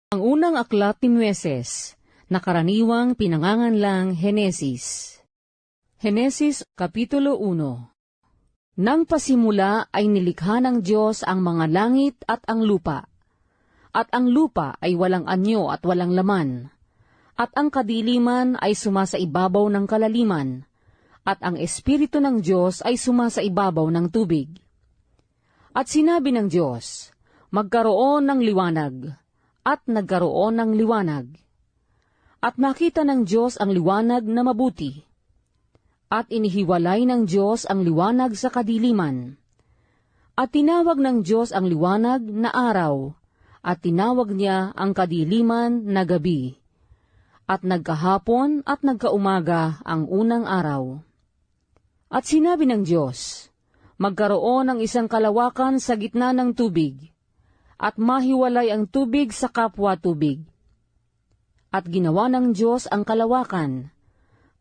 Ang unang aklat ni Moises, na karaniwang pinanganganlang Henesis. Henesis Kapitulo 1. Nang pasimula ay nilikha ng Diyos ang mga langit at ang lupa. At ang lupa ay walang anyo at walang laman. At ang kadiliman ay sumasaibabaw ng kalaliman. At ang Espiritu ng Diyos ay sumasaibabaw ng tubig. At sinabi ng Diyos, magkaroon ng liwanag. At nagkaroon ng liwanag. At nakita ng Diyos ang liwanag na mabuti. At inihiwalay ng Diyos ang liwanag sa kadiliman. At tinawag ng Diyos ang liwanag na araw, at tinawag niya ang kadiliman na gabi. At nagkahapon at nagkaumaga ang unang araw. At sinabi ng Diyos, magkaroon ng isang kalawakan sa gitna ng tubig, at mahiwalay ang tubig sa kapwa tubig. At ginawa ng Diyos ang kalawakan,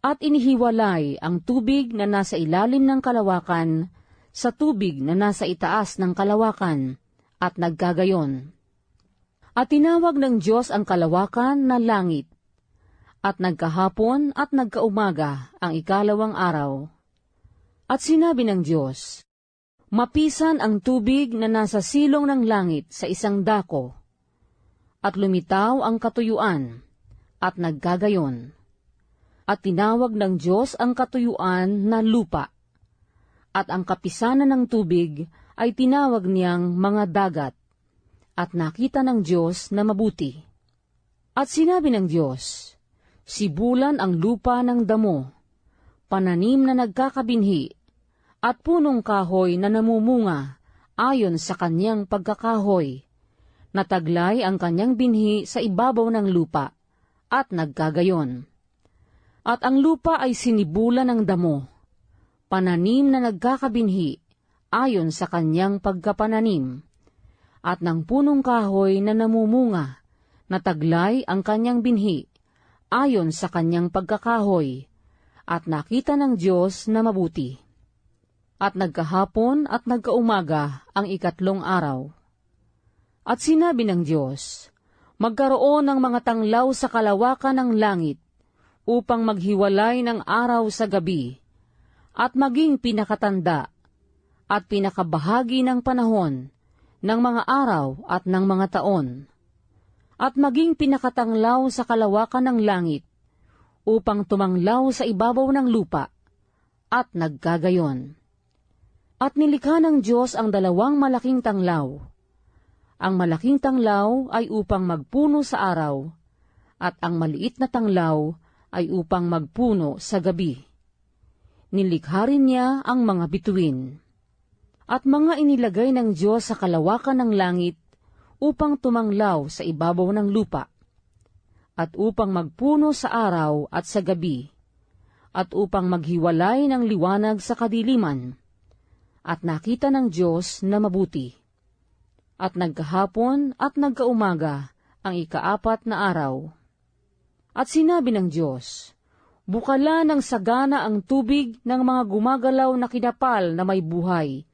at inihiwalay ang tubig na nasa ilalim ng kalawakan sa tubig na nasa itaas ng kalawakan, at nagkagayon. At tinawag ng Diyos ang kalawakan na langit, at nagkahapon at nagkaumaga ang ikalawang araw. At sinabi ng Diyos, mapisan ang tubig na nasa silong ng langit sa isang dako, at lumitaw ang katuyuan, at nagkagayon. At tinawag ng Diyos ang katuyuan na lupa, at ang kapisanan ng tubig ay tinawag niyang mga dagat, at nakita ng Diyos na mabuti. At sinabi ng Diyos, sibulan ang lupa ng damo, pananim na nagkakabinhi, at punong kahoy na namumunga ayon sa kanyang pagkakahoy, nataglay ang kanyang binhi sa ibabaw ng lupa, at nagkagayon. At ang lupa ay sinibulan ng damo, pananim na nagkakabinhi ayon sa kanyang pagkapananim, at ng punong kahoy na namumunga, nataglay ang kanyang binhi ayon sa kanyang pagkakahoy, at nakita ng Diyos na mabuti. At nagkahapon at nagkaumaga ang ikatlong araw. At sinabi ng Diyos, magkaroon ng mga tanglaw sa kalawakan ng langit, upang maghiwalay ng araw sa gabi, at maging pinakatanda, at pinakabahagi ng panahon, ng mga araw at ng mga taon, at maging pinakatanglaw sa kalawakan ng langit, upang tumanglaw sa ibabaw ng lupa, at nagkagayon. At nilikha ng Diyos ang dalawang malaking tanglaw. Ang malaking tanglaw ay upang magpuno sa araw, at ang maliit na tanglaw ay upang magpuno sa gabi. Nilikha rin niya ang mga bituin. At mga inilagay ng Diyos sa kalawakan ng langit upang tumanglaw sa ibabaw ng lupa, at upang magpuno sa araw at sa gabi, at upang maghiwalay ng liwanag sa kadiliman. At nakita ng Diyos na mabuti. At nagkahapon at nagkaumaga ang ikaapat na araw. At sinabi ng Diyos, bukala ng sagana ang tubig ng mga gumagalaw na kinapal na may buhay,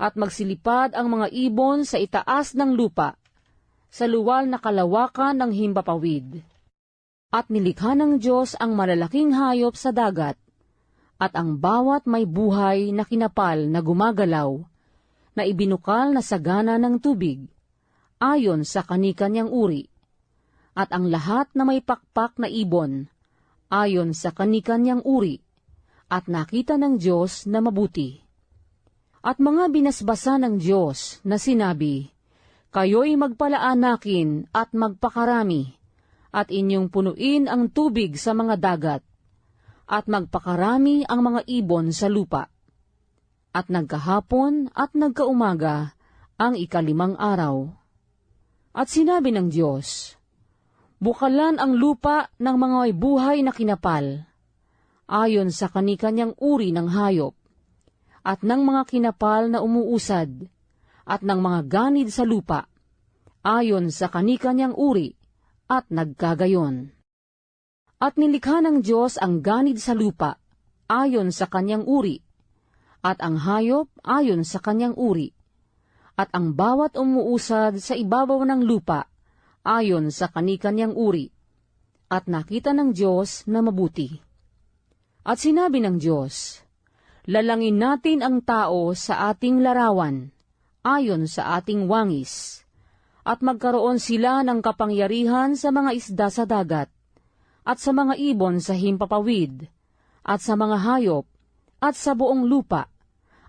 at magsilipad ang mga ibon sa itaas ng lupa, sa luwal na kalawakan ng himpapawid. At nilikha ng Diyos ang malalaking hayop sa dagat, at ang bawat may buhay na kinapal na gumagalaw, na ibinukal na sagana ng tubig, ayon sa kani-kanyang uri, at ang lahat na may pakpak na ibon, ayon sa kani-kanyang uri, at nakita ng Diyos na mabuti. At mga binasbasa ng Diyos na sinabi, kayo'y magpalaanakin at magpakarami, at inyong punuin ang tubig sa mga dagat, at magpakarami ang mga ibon sa lupa. At nagkahapon at nagkaumaga ang ikalimang araw. At sinabi ng Diyos, bukalan ang lupa ng mga may buhay na kinapal, ayon sa kani-kanyang uri ng hayop, at ng mga kinapal na umuusad, at ng mga ganid sa lupa, ayon sa kani-kanyang uri, at nagkagayon. At nilikha ng Diyos ang ganid sa lupa, ayon sa kanyang uri, at ang hayop ayon sa kanyang uri, at ang bawat umuusad sa ibabaw ng lupa, ayon sa kanikanyang uri. At nakita ng Diyos na mabuti. At sinabi ng Diyos, lalangin natin ang tao sa ating larawan, ayon sa ating wangis, at magkaroon sila ng kapangyarihan sa mga isda sa dagat, at sa mga ibon sa himpapawid, at sa mga hayop, at sa buong lupa,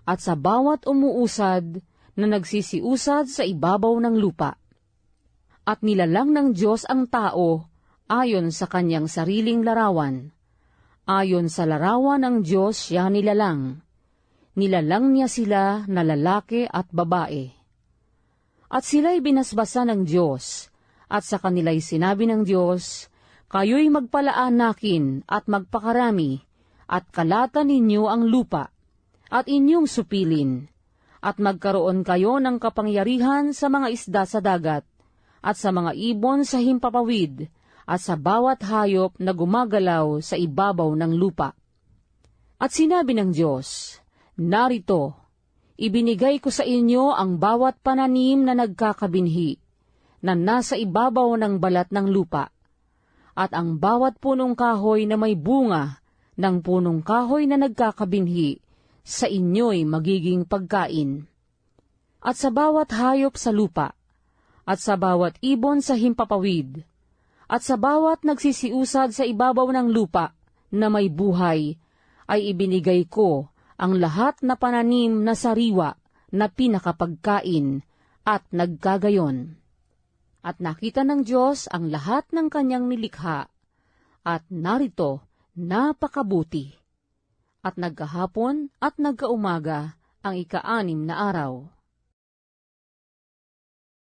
at sa bawat umuusad na nagsisiusad sa ibabaw ng lupa. At nilalang ng Diyos ang tao ayon sa kanyang sariling larawan. Ayon sa larawan ng Diyos siya nilalang. Nilalang niya sila na lalaki at babae. At sila'y binasbasa ng Diyos, at sa kanila'y sinabi ng Diyos, kayo'y magpalaanakin at magpakarami, at kalatan ninyo ang lupa, at inyong supilin, at magkaroon kayo ng kapangyarihan sa mga isda sa dagat, at sa mga ibon sa himpapawid, at sa bawat hayop na gumagalaw sa ibabaw ng lupa. At sinabi ng Diyos, narito, ibinigay ko sa inyo ang bawat pananim na nagkakabinhi, na nasa ibabaw ng balat ng lupa, at ang bawat punong kahoy na may bunga ng punong kahoy na nagkakabinhi, sa inyo'y magiging pagkain. At sa bawat hayop sa lupa, at sa bawat ibon sa himpapawid, at sa bawat nagsisiusad sa ibabaw ng lupa na may buhay, ay ibinigay ko ang lahat na pananim na sariwa na pinakapagkain at nagkagayon. At nakita ng Diyos ang lahat ng kanyang nilikha, at narito, napakabuti. At nagkahapon at nagkaumaga ang ika-6 na araw.